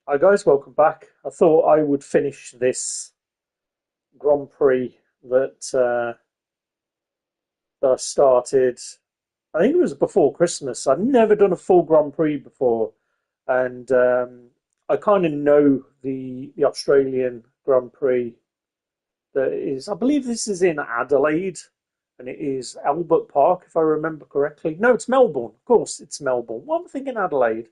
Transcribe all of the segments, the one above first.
Hi guys, welcome back. I thought I would finish this Grand Prix that I started. I think it was before Christmas. I'd never done a full Grand Prix before, and I kind of know the Australian Grand Prix that is. I believe this is in Adelaide, and it is Albert Park, if I remember correctly. No, it's Melbourne. Of course, it's Melbourne. What am I thinking? Adelaide.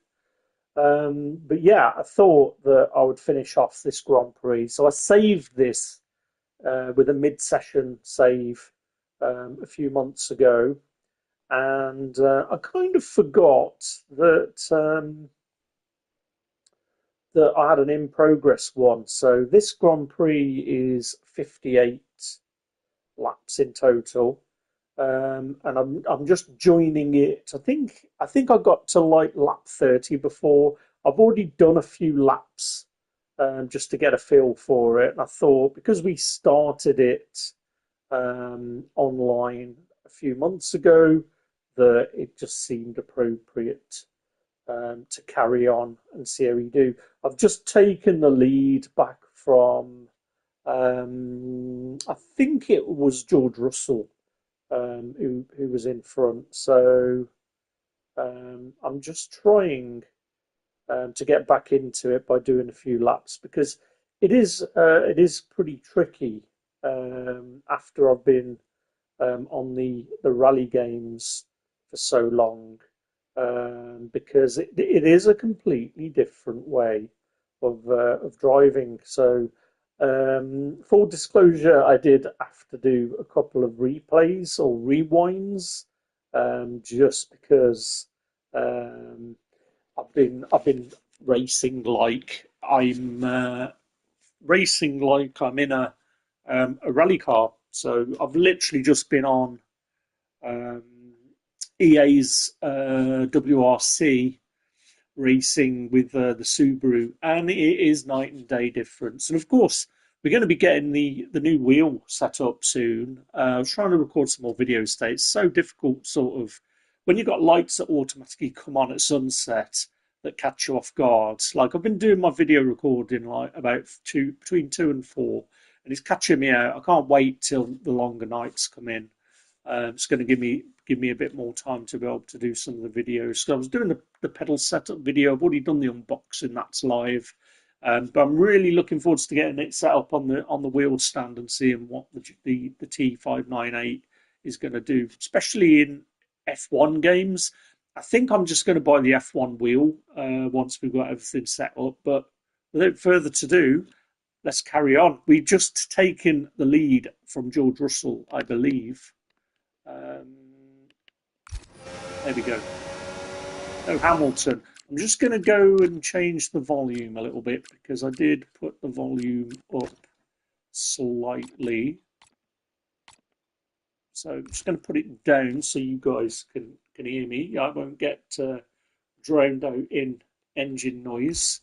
But yeah, I thought that I would finish off this Grand Prix. So I saved this with a mid-session save a few months ago, and I kind of forgot that I had an in-progress one. So this Grand Prix is 58 laps in total. And I'm just joining it. I think I got to like lap 30 before. I've already done a few laps just to get a feel for it. And I thought because we started it online a few months ago, that it just seemed appropriate to carry on and see how we do. I've just taken the lead back from I think it was George Russell who was in front. So I'm just trying to get back into it by doing a few laps because it is pretty tricky after I've been on the rally games for so long because it is a completely different way of driving. So full disclosure, I did have to do a couple of replays or rewinds just because um, I've been racing like I'm in a rally car. So I've literally just been on um, EA's WRC racing with the Subaru, and it is night and day difference. And of course, we're going to be getting the new wheel set up soon. I was trying to record some more videos today. It's so difficult, sort of, when you've got lights that automatically come on at sunset that catch you off guard. Like I've been doing my video recording like about between 2 and 4, and it's catching me out. I can't wait till the longer nights come in. It's going to give me a bit more time to be able to do some of the videos. So I was doing the pedal setup video. I've already done the unboxing. That's live. But I'm really looking forward to getting it set up on the wheel stand and seeing what the T598 is going to do, especially in F1 games. I think I'm just going to buy the F1 wheel once we've got everything set up. But without further to do, let's carry on. We've just taken the lead from George Russell, I believe. Um, there we go. No, Hamilton. I'm just going to go and change the volume a little bit because I did put the volume up slightly. So I'm just going to put it down so you guys can hear me. I won't get drowned out in engine noise.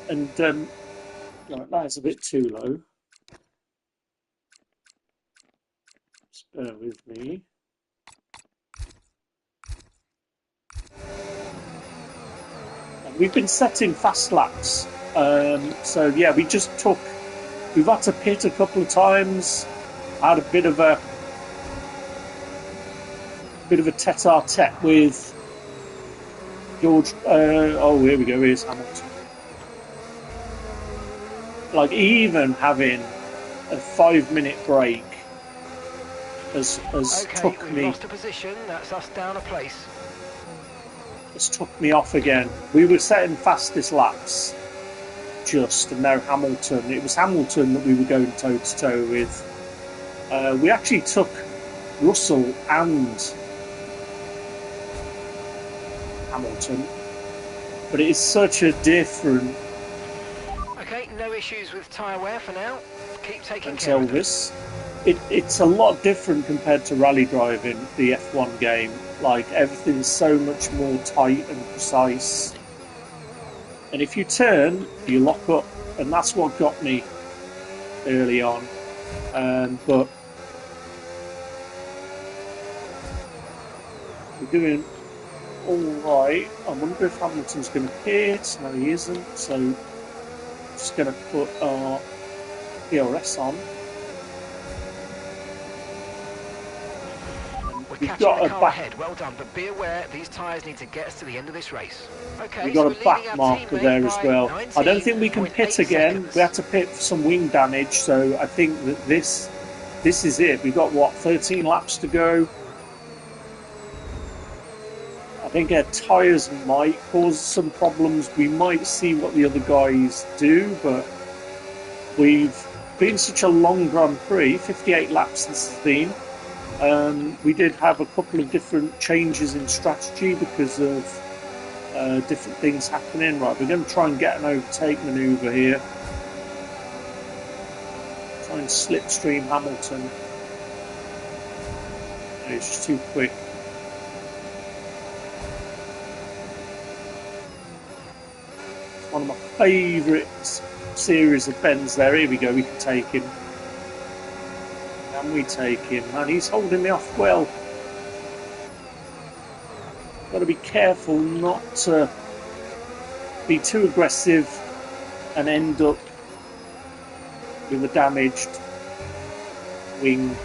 And right, that's a bit too low. Just bear with me. We've been setting fast laps. So yeah, we've had to pit a couple of times. I had a bit of a tete-a-tete with George. Oh, here we go. Here's Hamilton. Like even having a 5-minute break has Okay, took we've me. lost a position. That's us down a place. Has took me off again. We were setting fastest laps and now Hamilton. It was Hamilton that we were going toe to toe with. We actually took Russell and Hamilton, but it is such a different. Okay, no issues with tyre wear for now. Keep taking Thanks, care of them. Elvis. It's a lot different compared to rally driving, the F1 game. Like everything is so much more tight and precise. And if you turn, you lock up, and that's what got me early on. But we're doing alright. I wonder if Hamilton's going to hit. No, he isn't. So, just going to put our PRS on. We're We've catching got the a car back. ahead. Well done, but be aware these tyres need to get us to the end of this race. Okay, We've got so a we're back leading our marker teammate there as by well. I don't think we can 19.8 pit again. seconds. We had to pit for some wing damage, so I think that this is it. We've got, what, 13 laps to go. I think our tyres might cause some problems. We might see what the other guys do, but we've been such a long Grand Prix, 58 laps this has been. We did have a couple of different changes in strategy because of different things happening. Right, we're going to try and get an overtake manoeuvre here. Try and slipstream Hamilton. It's just too quick. It's one of my favourite series of bends there. Here we go, we can take him. Can we take him? And he's holding me off well. Got to be careful not to be too aggressive and end up with a damaged wing,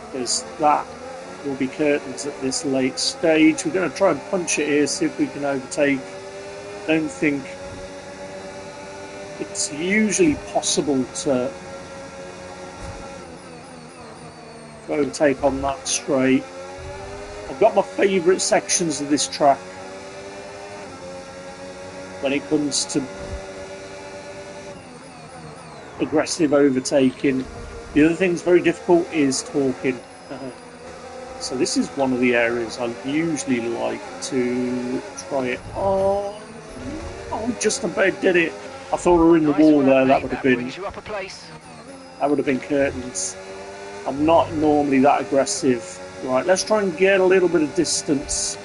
because that will be curtains at this late stage. We're going to try and punch it here, see if we can overtake. Don't think it's usually possible to overtake on that straight. I've got my favourite sections of this track when it comes to aggressive overtaking. The other thing that's very difficult is talking. So this is one of the areas I usually like to try it on. Oh, just about did it. I thought we were in the wall there. That would have been curtains. I'm not normally that aggressive. Right, let's try and get a little bit of distance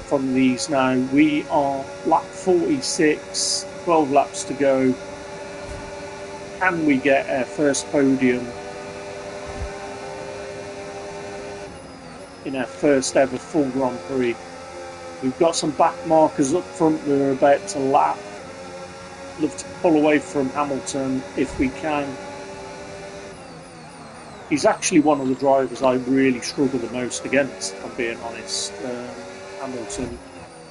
from these now. We are lap 46, 12 laps to go. Can we get our first podium in our first ever full Grand Prix? We've got some back markers up front we're about to lap. Love to pull away from Hamilton if we can. He's actually one of the drivers I really struggle the most against, if I'm being honest. Hamilton.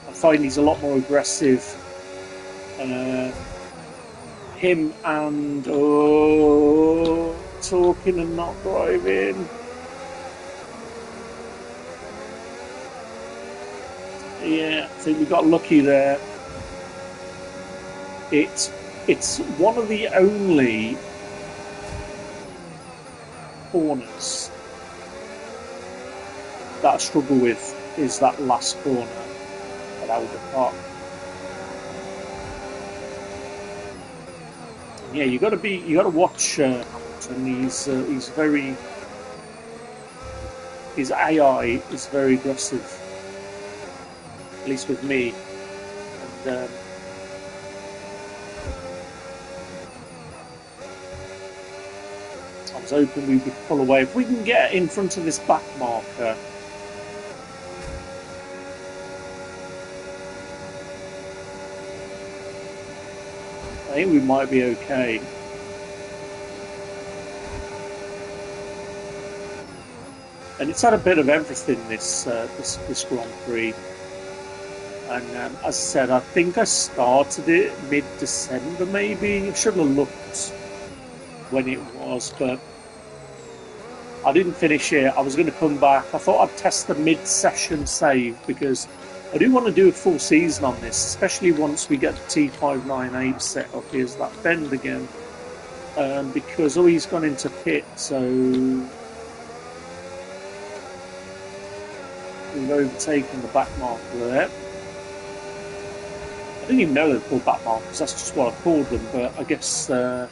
I find he's a lot more aggressive. Him and talking and not driving. Yeah, I think we got lucky there. It's one of the only corners that I struggle with is that last corner at Albert Park. Yeah, you got to watch Hamilton. He's very, his AI is very aggressive, at least with me. And I was hoping we would pull away. If we can get in front of this back marker, I think we might be okay. And it's had a bit of everything this Grand Prix. And as I said, I think I started it mid-December maybe. I should have looked when it was, but I didn't finish it. I was going to come back. I thought I'd test the mid-session save because I do want to do a full season on this, especially once we get the T598 set up. Here's that bend again. Because he's gone into pit, so we've overtaken the back marker there. I didn't even know they were called back markers, that's just what I called them, but I guess I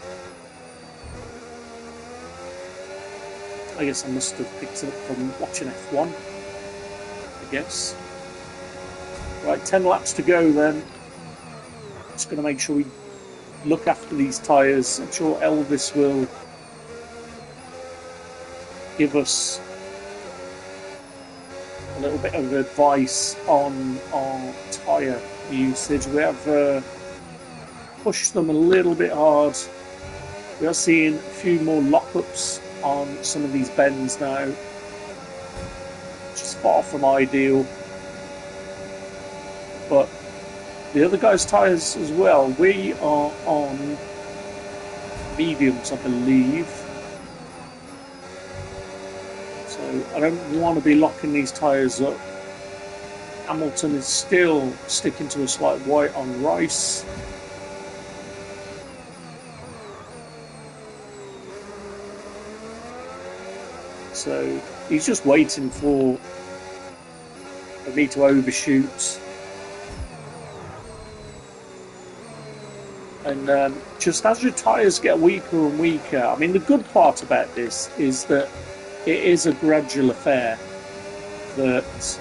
must have picked it up from watching F1, I guess. Right, 10 laps to go then. Just going to make sure we look after these tyres. I'm sure Elvis will give us a little bit of advice on our tyre usage. We have pushed them a little bit hard. We are seeing a few more lockups on some of these bends now, which is far from ideal. But the other guys' tyres as well, we are on mediums, I believe. So I don't want to be locking these tyres up. Hamilton is still sticking to a slight white on Rice. So he's just waiting for me to overshoot. And just as your tyres get weaker and weaker, I mean, the good part about this is that it is a gradual affair, that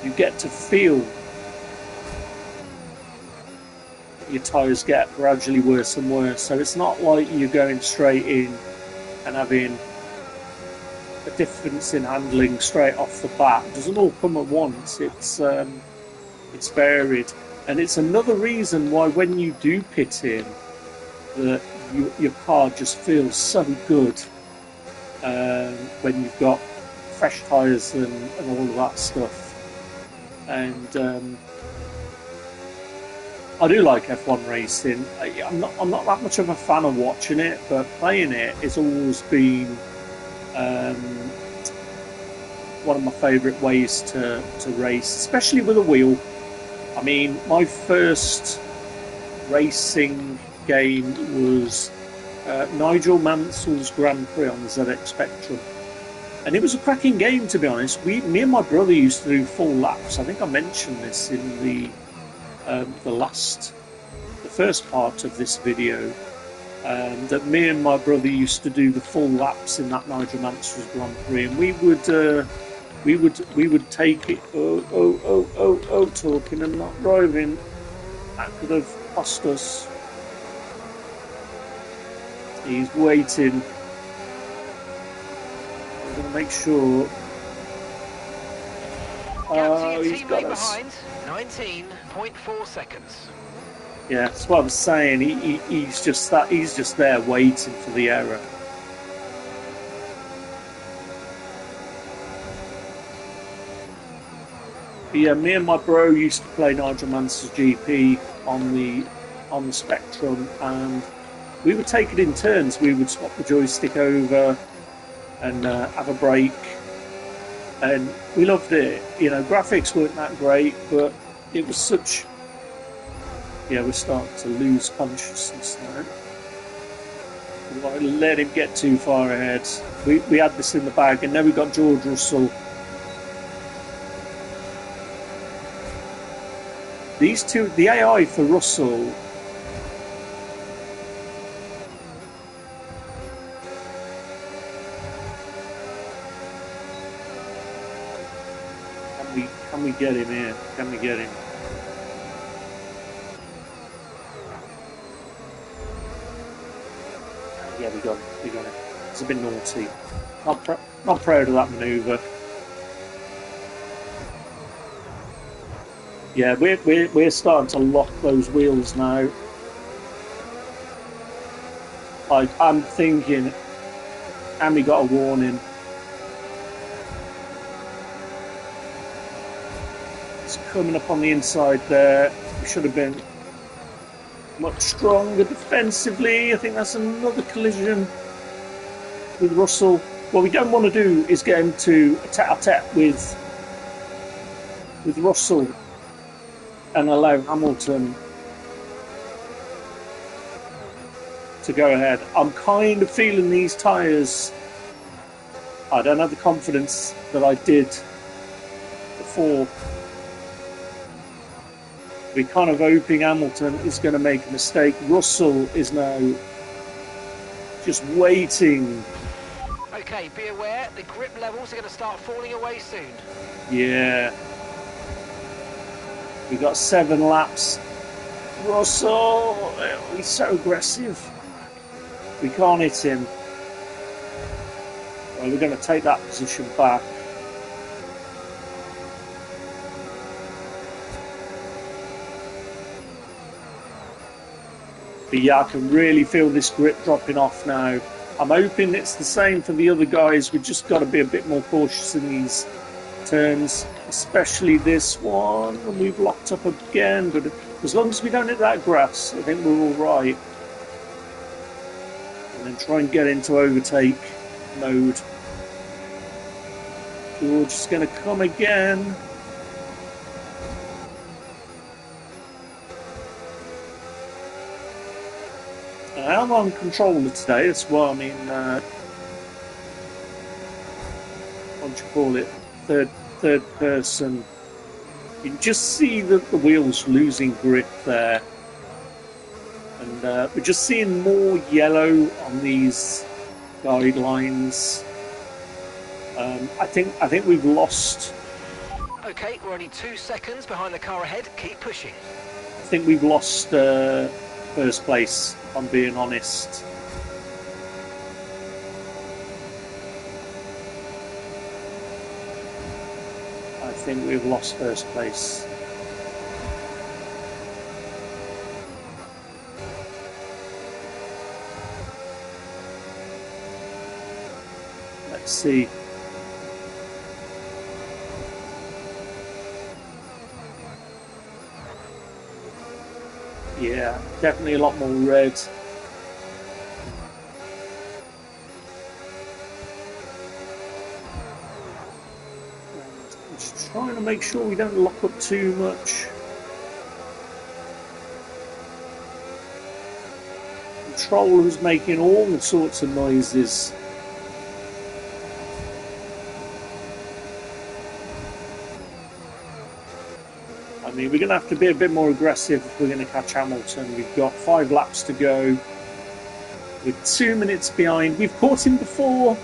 you get to feel your tyres get gradually worse and worse. So it's not like you're going straight in and having a difference in handling straight off the bat. It doesn't all come at once. It's varied. And it's another reason why when you do pit in, that your car just feels so good when you've got fresh tyres and all of that stuff. And I do like F1 racing. I'm not that much of a fan of watching it, but playing it has always been one of my favourite ways to race, especially with a wheel. I mean, my first racing game was Nigel Mansell's Grand Prix on the ZX Spectrum. And it was a cracking game, to be honest. Me and my brother used to do full laps. I think I mentioned this in the first part of this video, that me and my brother used to do the full laps in that Nigel Mansell's Grand Prix, and we would take it. Talking and not driving. That could have cost us. He's waiting. I'm going to make sure. Oh, he's got us. 19.4 seconds. Yeah, that's what I was saying. He's just there waiting for the error. But yeah, me and my bro used to play Nigel Mansell's GP on the Spectrum, and we would take it in turns. We would swap the joystick over and have a break, and we loved it. You know, graphics weren't that great, but it was such. Yeah, we're starting to lose consciousness now. We might let him get too far ahead. We had this in the bag, and then we got George Russell. These two, the AI for Russell. Can we get him here? Can we get him? Yeah, we got it. It's a bit naughty. Not proud of that manoeuvre. Yeah, we're starting to lock those wheels now. I'm thinking, and we got a warning. It's coming up on the inside there. We should have been much stronger defensively. I think that's another collision with Russell. What we don't want to do is get him to a tete-a-tete with Russell and allow Hamilton to go ahead. I'm kind of feeling these tyres. I don't have the confidence that I did before. We're kind of hoping Hamilton is going to make a mistake. Russell is now just waiting. Okay, be aware, the grip levels are going to start falling away soon. Yeah. We got 7 laps. Russell, he's so aggressive. We can't hit him. Well, we're going to take that position back. But yeah, I can really feel this grip dropping off now. I'm hoping it's the same for the other guys. We've just got to be a bit more cautious in these turns, especially this one. And we've locked up again, but as long as we don't hit that grass, I think we're all right. And then try and get into overtake mode. George is going to come again. I'm on controller today, that's why I mean, what do you call it, third person. You can just see the wheels losing grip there. And we're just seeing more yellow on these guidelines. I think we've lost. Okay, we're only 2 seconds behind the car ahead. Keep pushing. I think we've lost first place, if I'm being honest. I think we've lost first place. Let's see. Yeah, definitely a lot more red. I'm just trying to make sure we don't lock up too much. The controller's making all sorts of noises. I mean, we're going to have to be a bit more aggressive if we're going to catch Hamilton. We've got 5 laps to go. We're 2 minutes behind. We've caught him before.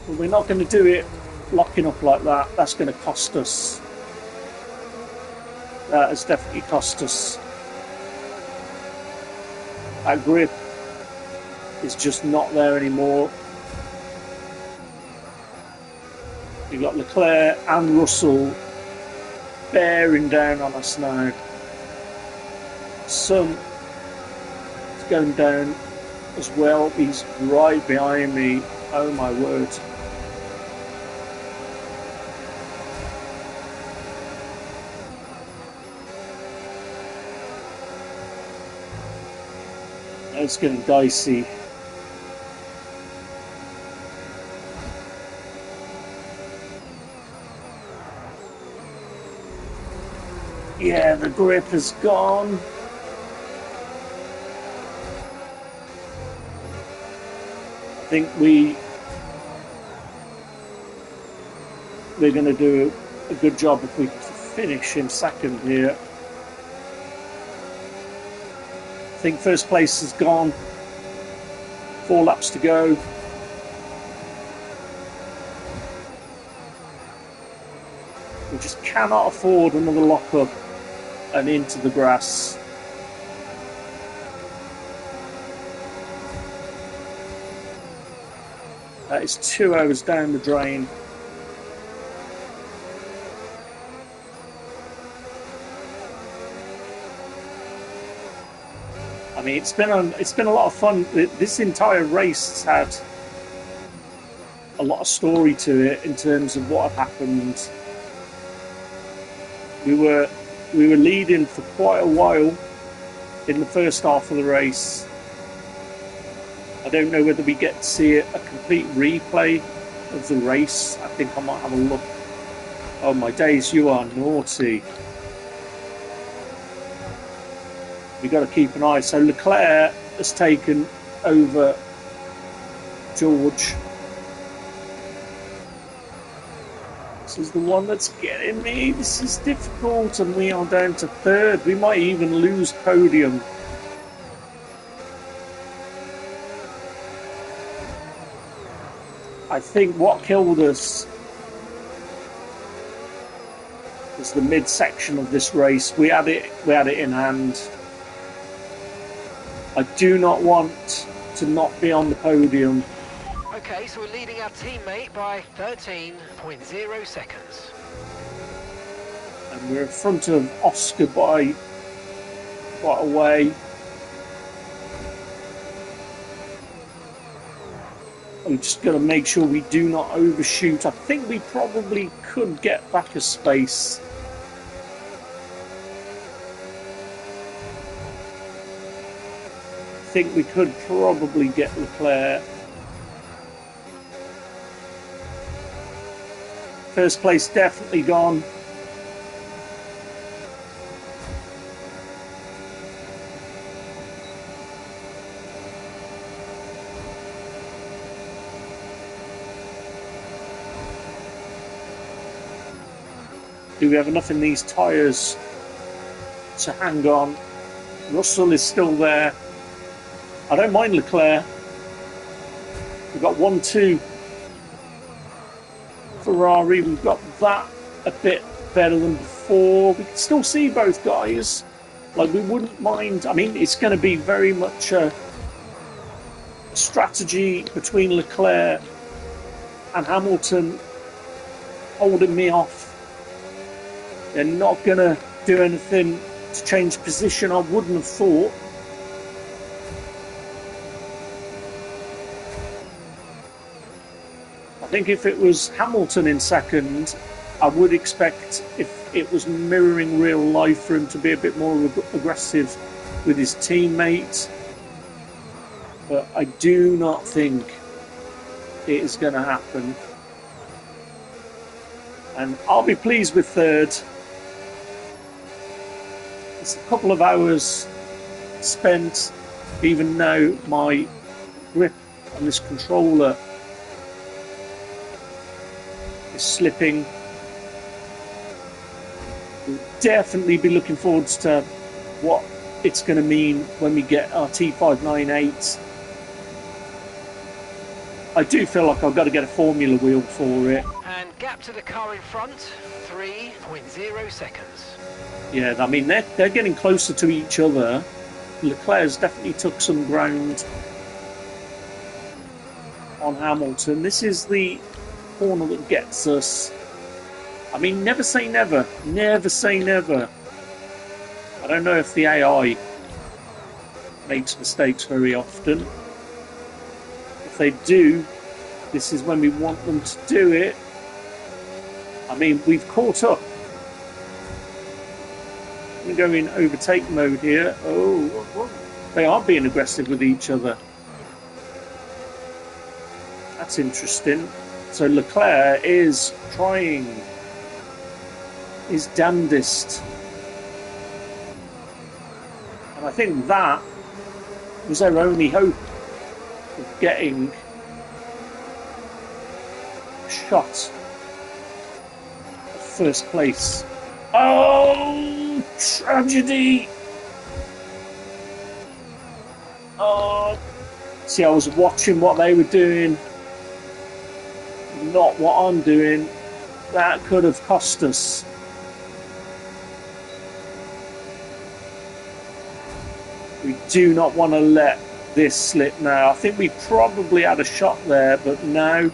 But we're not going to do it locking up like that. That's going to cost us. That has definitely cost us. That grip is just not there anymore. We've got Leclerc and Russell bearing down on us now. Sun is going down as well. He's right behind me. Oh my word. It's getting dicey. Yeah, the grip is gone. I think we're going to do a good job if we finish in second here. I think first place is gone. 4 laps to go. We just cannot afford another lock-up and into the grass. That is 2 hours down the drain. I mean, it's been a lot of fun. This entire race has had a lot of story to it in terms of what had happened. We were leading for quite a while in the first half of the race. I don't know whether we get to see a complete replay of the race. I think I might have a look. Oh my days, you are naughty. We've got to keep an eye. So Leclerc has taken over George. This is the one that's getting me. This is difficult, and we are down to third. We might even lose podium. I think what killed us was the midsection of this race. We had it in hand. I do not want to to not be on the podium. Okay, so we're leading our teammate by 13.0 seconds. And we're in front of Oscar by quite a way. I'm just going to make sure we do not overshoot. I think we probably could get back a space. I think we could probably get Leclerc. First place definitely gone. Do we have enough in these tyres to hang on? Russell is still there. I don't mind Leclerc. We've got 1-2. Ferrari, we've got that a bit better than before. We can still see both guys. Like, we wouldn't mind. I mean, it's going to be very much a strategy between Leclerc and Hamilton holding me off. They're not going to do anything to change position, I wouldn't have thought. I think if it was Hamilton in second, I would expect, if it was mirroring real life, for him to be a bit more aggressive with his teammates. But I do not think it is going to happen. And I'll be pleased with third. It's a couple of hours spent, even now my grip on this controller is slipping. We'll definitely be looking forward to what it's going to mean when we get our T598. I do feel like I've got to get a Formula wheel for it. And gap to the car in front, 3.0 seconds. Yeah, I mean, they're getting closer to each other. Leclerc's definitely took some ground on Hamilton. This is the corner that gets us. I mean, never say never. Never say never. I don't know if the AI makes mistakes very often. If they do, this is when we want them to do it. I mean, we've caught up. We go in overtake mode here. Oh, they are being aggressive with each other. That's interesting. So Leclerc is trying his damnedest. And I think that was their only hope of getting a shot at first place. Oh, tragedy! Oh, see, I was watching what they were doing, not what I'm doing. That could have cost us. We do not want to let this slip now. I think we probably had a shot there, but now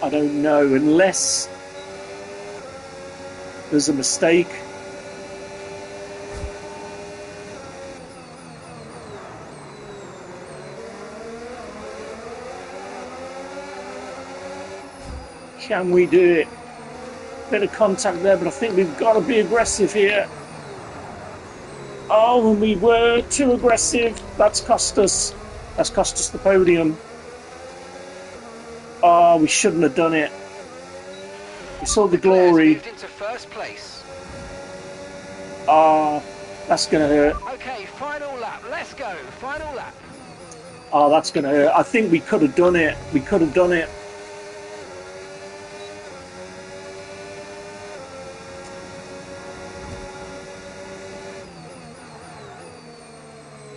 I don't know, unless there's a mistake. Can we do it? Bit of contact there, but I think we've got to be aggressive here. Oh, and we were too aggressive. That's cost us. That's cost us the podium. Oh, we shouldn't have done it. We saw the glory. Moved into first place. Ah, that's going to hurt. Okay, final lap. Let's go. Final lap. Oh, that's going to hurt. I think we could have done it. We could have done it.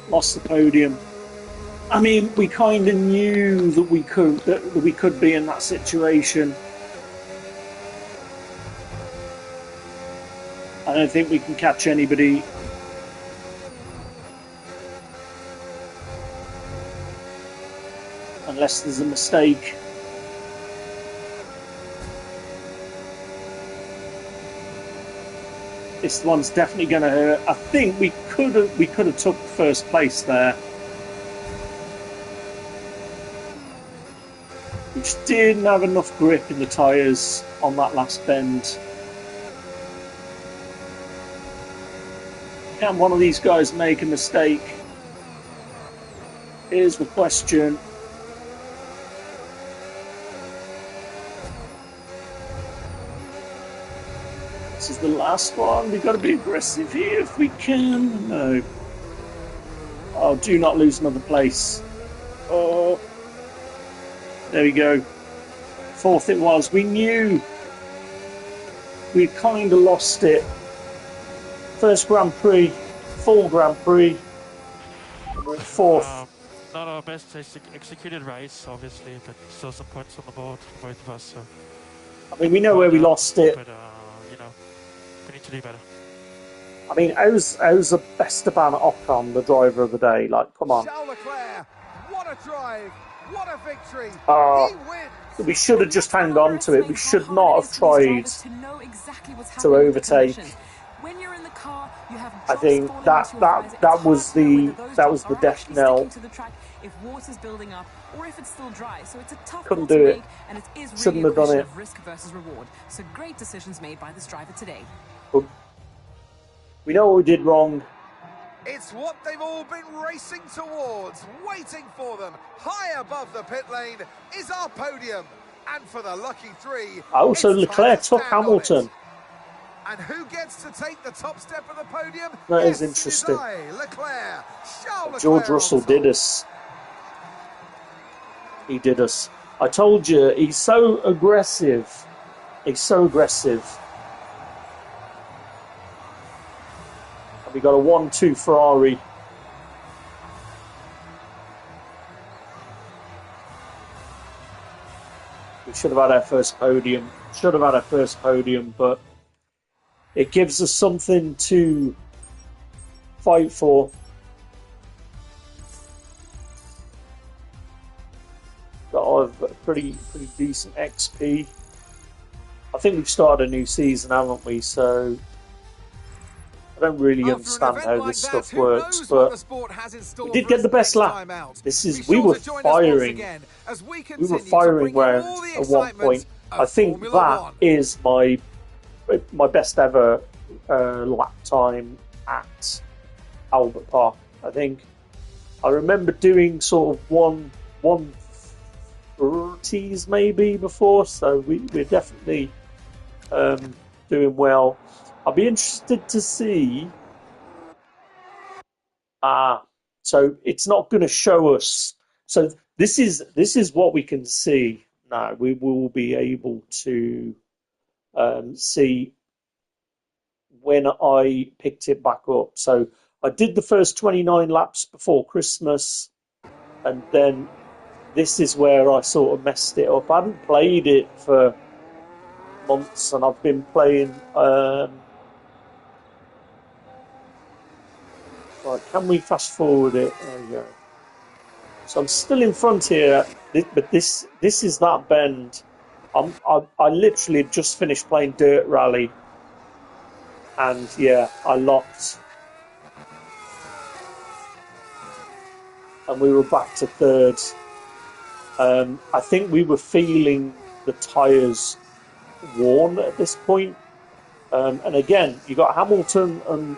Lost the podium. I mean, we kind of knew that we could be in that situation. I don't think we can catch anybody. unless there's a mistake. This one's definitely going to hurt. I think we could have took first place there. We just didn't have enough grip in the tyres on that last bend. Can one of these guys make a mistake? Here's the question. This is the last one. We've got to be aggressive here if we can. No. Oh, do not lose another place. Oh. There we go. Fourth it was. We knew we kind of lost it. First Grand Prix, full Grand Prix. We're at fourth. Not our best executed race, obviously, but still some points on the board for both of us. So. I mean, we know where we lost it. But, you know, we need to do better. I mean, how's the Esteban Ocon the driver of the day? Like, come on. Charles Leclerc, what a drive, what a victory. Oh, we should have just hung on to it. We should not have tried to overtake. When you're in the car, you have I think that was the death knell. If water's building up or if it's still dry, so it's a tough Couldn't do it. And it is really Shouldn't have done it. of risk versus reward. So great decisions made by this driver today. But we know what we did wrong. It's what they've all been racing towards, waiting for them. High above the pit lane is our podium. And for the lucky three, Also, Leclerc took Hamilton. And who gets to take the top step of the podium? That is Yes, interesting. it is I, Leclerc. Charles George Leclerc Russell on top. did us. He did us. I told you, he's so aggressive. He's so aggressive. And we got a 1-2 Ferrari. We should have had our first podium. Should have had our first podium, but it gives us something to fight for. Got a pretty decent XP. I think we've started a new season, haven't we? So I don't really understand how this stuff works, but we did get the best lap. We were firing. We were firing round at one point. I think that is my best ever lap time at Albert Park. I think I remember doing sort of 1:30s maybe before, so we're definitely doing well. I'll be interested to see. So it's not going to show us. So this is what we can see now. We will be able to see when I picked it back up. So I did the first 29 laps before Christmas, and then this is where I sort of messed it up. I hadn't played it for months, and I've been playing. Right, can we fast forward it? There we go. So I'm still in front here, but this is that bend. I literally just finished playing Dirt Rally, and yeah, I locked, and we were back to third. I think we were feeling the tyres worn at this point. And again, you got Hamilton and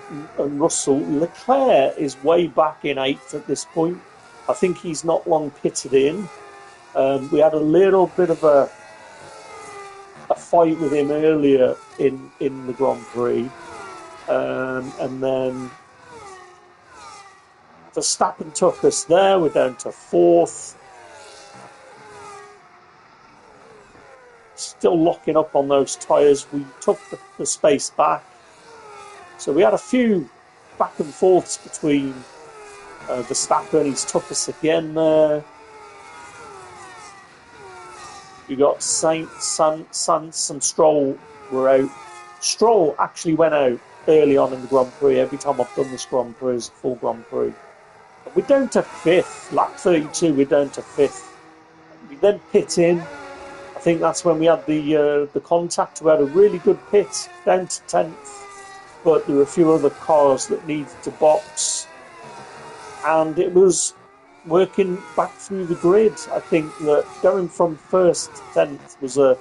Russell. Leclerc is way back in 8th at this point. I think he's not long pitted in. We had a little bit of a fight with him earlier in the Grand Prix. And then Verstappen took us there. We're down to 4th. Still locking up on those tyres. We took the space back. So we had a few back and forths between Verstappen. He's took us again there. We got Sainz and Stroll were out. Stroll actually went out early on in the Grand Prix. Every time I've done this Grand Prix is a full Grand Prix. We're down to 5th. Lap 32, we're down to 5th. then pit in. I think that's when we had the contact. We had a really good pit down to 10th, but there were a few other cars that needed to box, and it was working back through the grid. I think that going from 1st to 10th was a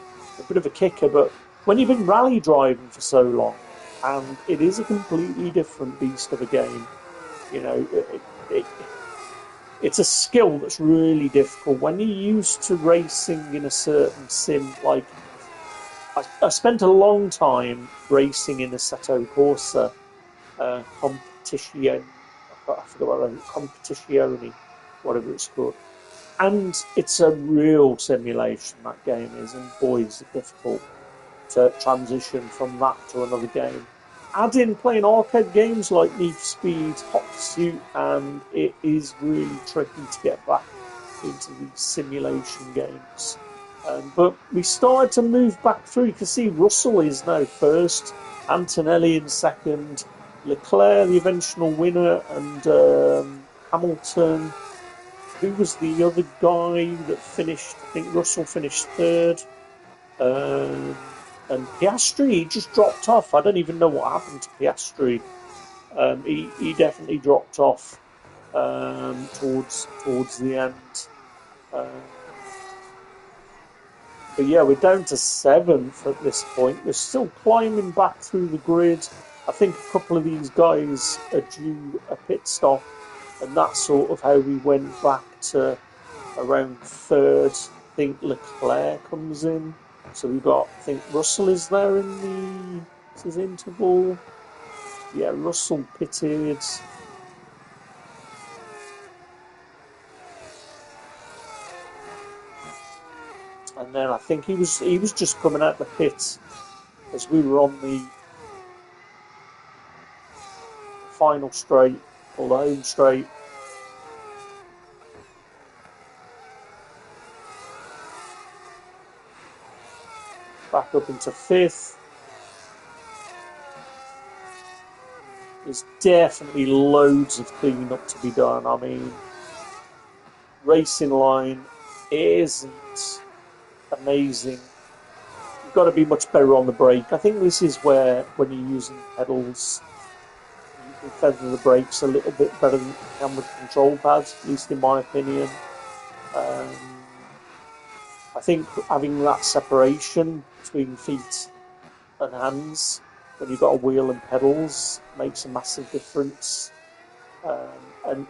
bit of a kicker, but when you've been rally driving for so long, and it is a completely different beast of a game, you know, it's a skill that's really difficult. When you're used to racing in a certain sim, like I spent a long time racing in Assetto Corsa competition. I forgot what that competizione, whatever it's called. And it's a real simulation, that game is, and boy, is it difficult to transition from that to another game. Add in playing arcade games like Need for Speed, Hot Pursuit, and it is really tricky to get back into these simulation games. But we started to move back through. You can see Russell is now first, Antonelli in second, Leclerc the eventual winner, and Hamilton. Who was the other guy that finished? I think Russell finished third. And Piastri just dropped off. I don't even know what happened to Piastri. He definitely dropped off towards the end. But yeah, we're down to 7th at this point. We're still climbing back through the grid. I think a couple of these guys are due a pit stop, and that's sort of how we went back to around 3rd. I think Leclerc comes in. So we've got, I think Russell is there in his interval. Yeah, Russell pitted. And then I think he was just coming out the pit as we were on the final straight, or the home straight. Back up into 5th. There's definitely loads of cleaning up to be done. I mean, racing line isn't amazing. You've got to be much better on the brake. I think this is where, when you're using pedals, you can feather the brakes a little bit better than you can with control pads, at least in my opinion. I think having that separation between feet and hands when you've got a wheel and pedals makes a massive difference. And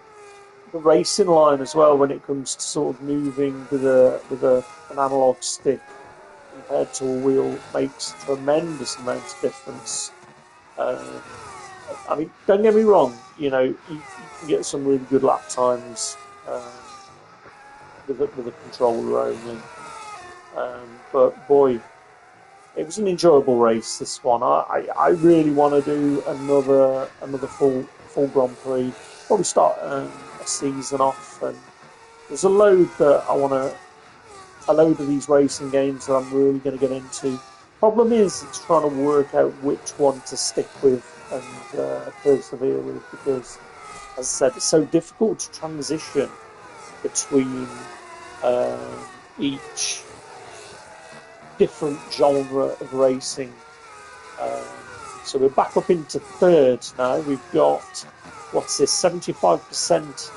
the racing line as well, when it comes to sort of moving with an analog stick compared to a wheel, makes a tremendous amount of difference. I mean, don't get me wrong, you know, you can get some really good lap times with a controller only. But boy, it was an enjoyable race, this one. I really want to do another full Grand Prix. Probably start a season off, and there's a load of these racing games that I'm really going to get into. Problem is, it's trying to work out which one to stick with and persevere with, because, as I said, it's so difficult to transition between each different genre of racing. So we're back up into 3rd now. We've got, what's this, 75%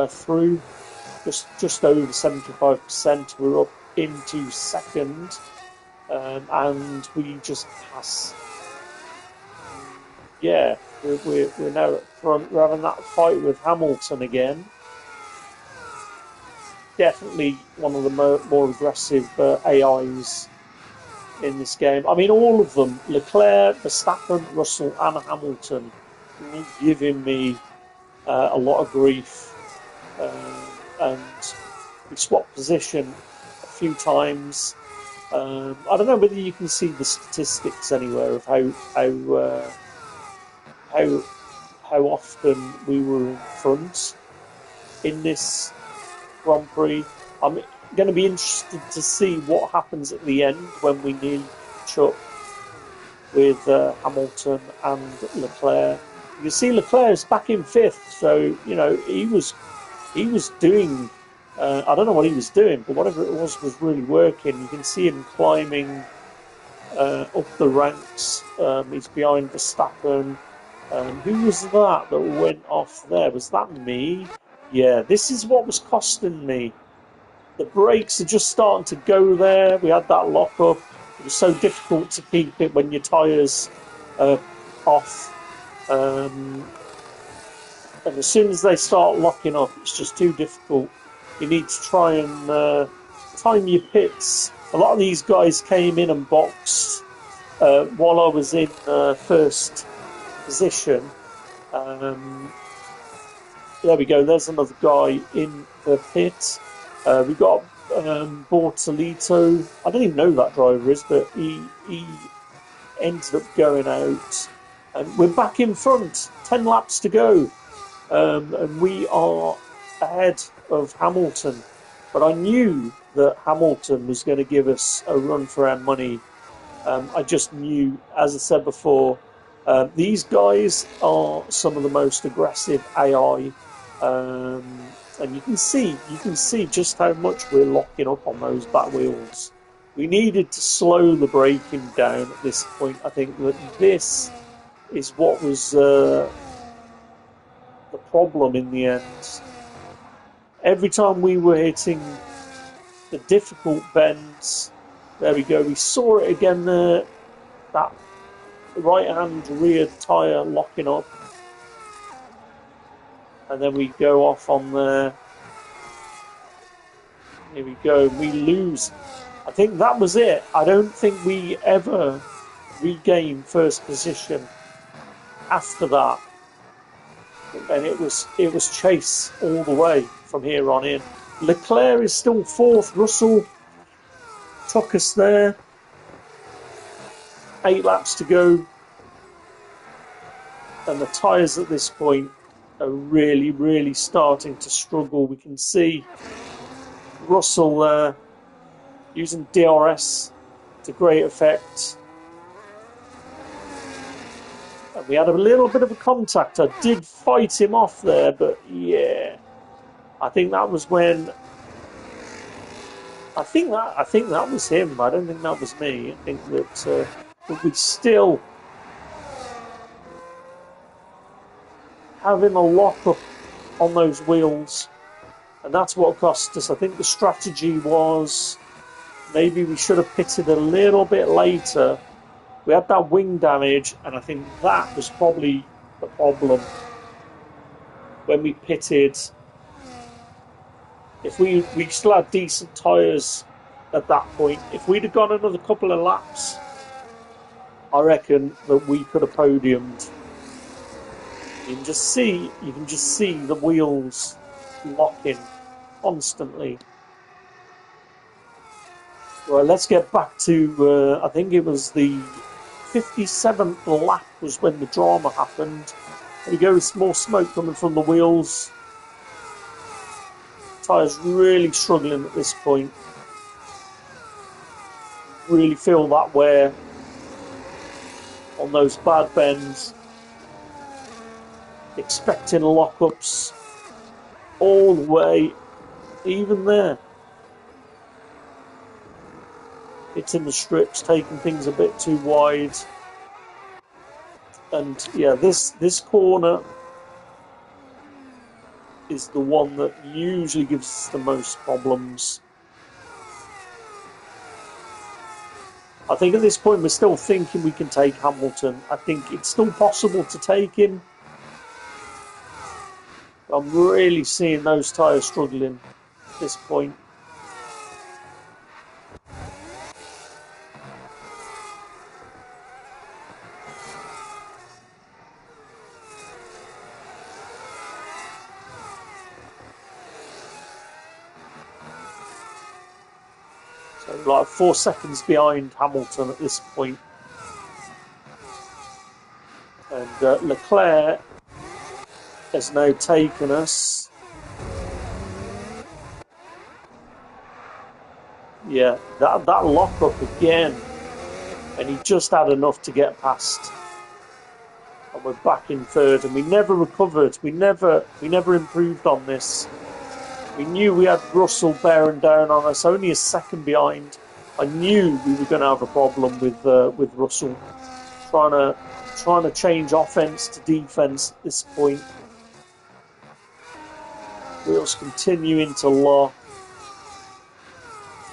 through, just over 75%. We're up into 2nd, and we just pass. Yeah, we're now at front. We're having that fight with Hamilton again. Definitely one of the more aggressive AIs in this game. I mean, all of them, Leclerc, Verstappen, Russell and Hamilton, giving me a lot of grief. And we swapped position a few times. I don't know whether you can see the statistics anywhere of how often we were in front in this Grand Prix. I'm going to be interested to see what happens at the end when we nearly catch up with Hamilton and Leclerc. You can see Leclerc is back in 5th, so you know he was doing I don't know what he was doing, but whatever it was really working. You can see him climbing up the ranks. He's behind Verstappen. Who was that went off there? Was that me? Yeah, this is what was costing me. The brakes are just starting to go there. We had that lock up. It was so difficult to keep it when your tyres are off. And as soon as they start locking up, it's just too difficult. You need to try and time your pits. A lot of these guys came in and boxed while I was in first position. There we go. There's another guy in the pit. We got Bortolito. I don't even know who that driver is, but he ended up going out. And we're back in front. 10 laps to go. And we are ahead of Hamilton. But I knew that Hamilton was going to give us a run for our money. I just knew, as I said before, these guys are some of the most aggressive AI. And you can see just how much we're locking up on those back wheels. We needed to slow the braking down at this point. I think that this is what was the problem in the end. Every time we were hitting the difficult bends, there we go. We saw it again there. That right-hand rear tyre locking up. And then we go off on there. Here we go. We lose. I think that was it. I don't think we ever regained first position after that. And it was chase all the way from here on in. Leclerc is still fourth. Russell took us there. 8 laps to go. And the tyres at this point are really, really starting to struggle. We can see Russell there using DRS to great effect. And we had a little bit of a contact. I did fight him off there, but yeah, I think that was when. I think that was him. I don't think that was me. I think that we still having a lock up on those wheels, and that's what cost us. I think the strategy was maybe we should have pitted a little bit later. We had that wing damage, and I think that was probably the problem when we pitted. If we still had decent tyres at that point, if we'd have gone another couple of laps, I reckon that we could have podiumed. You can just see the wheels locking constantly. Right, let's get back to, I think it was the 57th lap was when the drama happened. There we go, with more smoke coming from the wheels. Tyres really struggling at this point. Really feel that wear on those bad bends. Expecting lockups all the way, even there. Hitting the strips, taking things a bit too wide. And yeah, this corner is the one that usually gives us the most problems. I think at this point we're still thinking we can take Hamilton. I think it's still possible to take him. I'm really seeing those tyres struggling at this point. So like 4 seconds behind Hamilton at this point. And Leclerc has now taken us. Yeah, that lock up again, and he just had enough to get past. And we're back in third, and we never recovered. We never improved on this. We knew we had Russell bearing down on us, only a second behind. I knew we were going to have a problem with Russell trying to change offense to defense at this point. Wheels continuing to lock,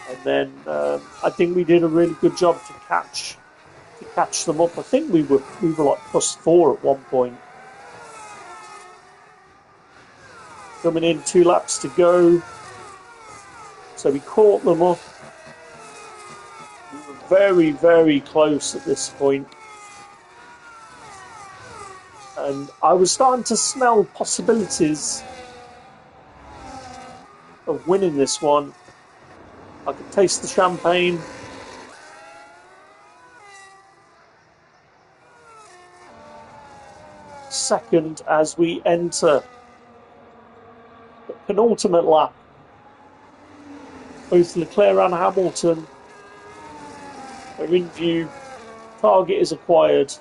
and then I think we did a really good job to catch them up. I think we were like +4 at one point. Coming in, 2 laps to go, so we caught them up. We were very, very close at this point. And I was starting to smell possibilities of winning this one. I could taste the champagne. Second, as we enter the penultimate lap, both Leclerc and Hamilton are in view. Target is acquired.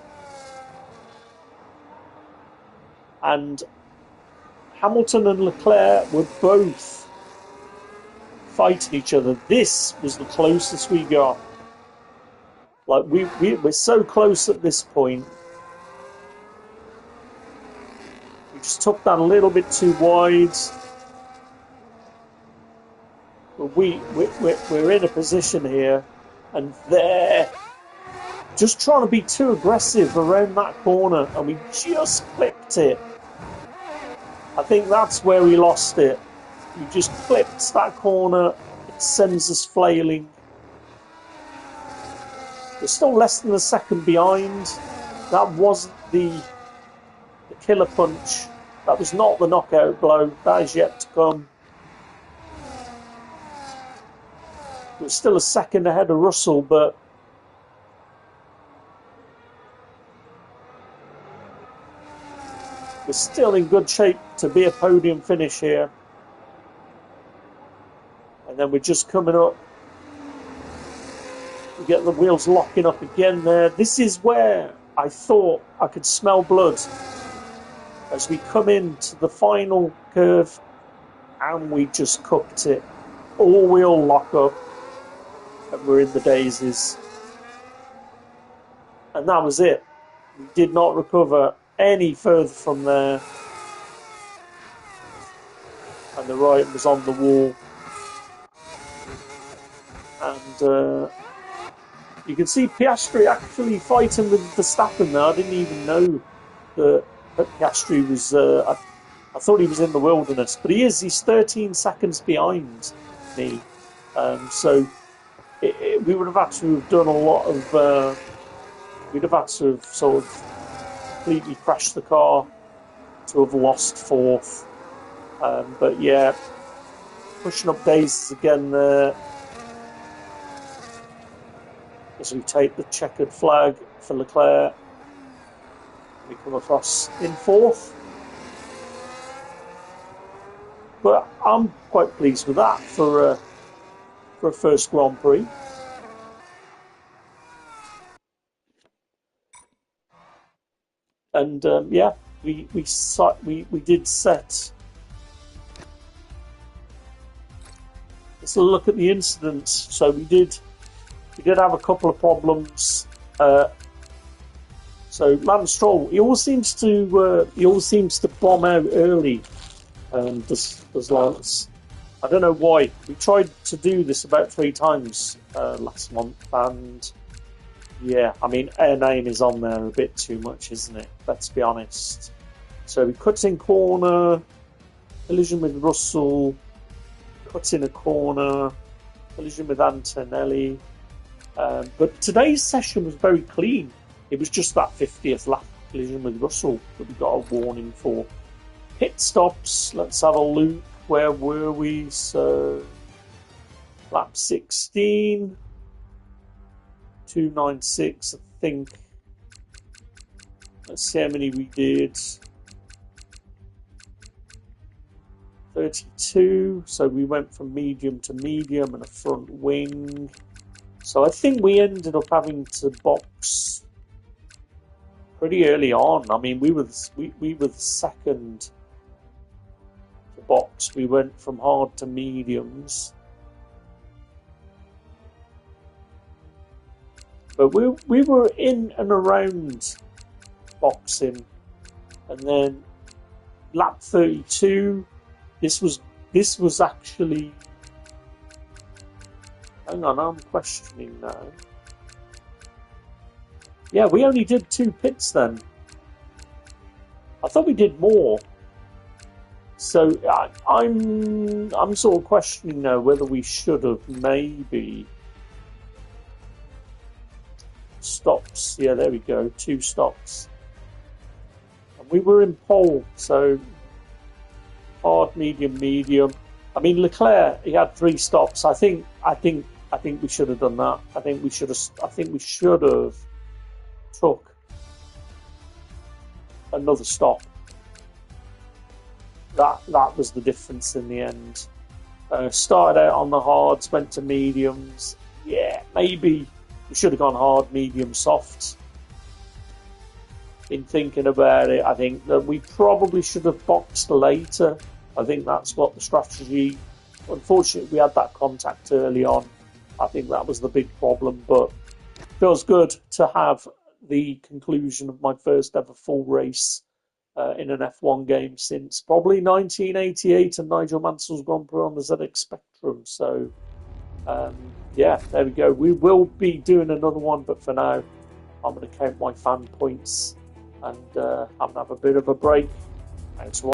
And Hamilton and Leclerc were both fighting each other. This was the closest we got. Like, we're so close at this point. We just took that a little bit too wide. But we're in a position here, and they're just trying to be too aggressive around that corner, and we just clipped it. I think that's where we lost it. We just clipped that corner. It sends us flailing. We're still less than a second behind. That wasn't the killer punch. That was not the knockout blow. That is yet to come. We're still a second ahead of Russell, but we're still in good shape to be a podium finish here. And then we're just coming up. We get the wheels locking up again there. This is where I thought I could smell blood as we come into the final curve, and we just cooked it. All wheel lock up, and we're in the daisies. And that was it. We did not recover any further from there. And the right was on the wall. And you can see Piastri actually fighting with Verstappen there. I didn't even know that Piastri was... I thought he was in the wilderness, but he is. He's 13 seconds behind me. So we would have had to have done a lot of... we'd have had to have sort of completely crashed the car to have lost fourth. But yeah, pushing up daisies again there. As we take the checkered flag for Leclerc. We come across in fourth. But I'm quite pleased with that for a first Grand Prix. And yeah, we did set. Let's look at the incidents. So we did have a couple of problems. So Lance Stroll, he always seems to bomb out early. Does Lance? I don't know why. We tried to do this about 3 times last month, and yeah, I mean, our name is on there a bit too much, isn't it? Let's be honest. So we cut in corner, collision with Russell, cut in a corner, collision with Antonelli. But today's session was very clean. It was just that 50th lap collision with Russell that we got a warning for. Pit stops, let's have a look. Where were we? So, lap 16, 296, I think. Let's see how many we did. 32, so we went from medium to medium and a front wing. So I think we ended up having to box pretty early on. I mean, we were the second to box. We went from hard to mediums. But we were in and around boxing, and then lap 32. This was actually. Hang on, I'm questioning now. Yeah, we only did 2 pits then. I thought we did more. So I'm sort of questioning now whether we should have maybe stops. Yeah, there we go, 2 stops. And we were in pole, so hard, medium, medium. I mean, Leclerc, he had 3 stops. I think we should have done that. I think we should have took another stop. That was the difference in the end. Started out on the hards, went to mediums. Yeah, maybe we should have gone hard, medium, soft. In thinking about it, I think that we probably should have boxed later. I think that's what the strategy. Unfortunately, we had that contact early on. I think that was the big problem, but it feels good to have the conclusion of my first ever full race in an F1 game since probably 1988 and Nigel Mansell's Grand Prix on the ZX Spectrum. So, yeah, there we go. We will be doing another one, but for now, I'm going to count my fan points and have a bit of a break. Thanks for watching.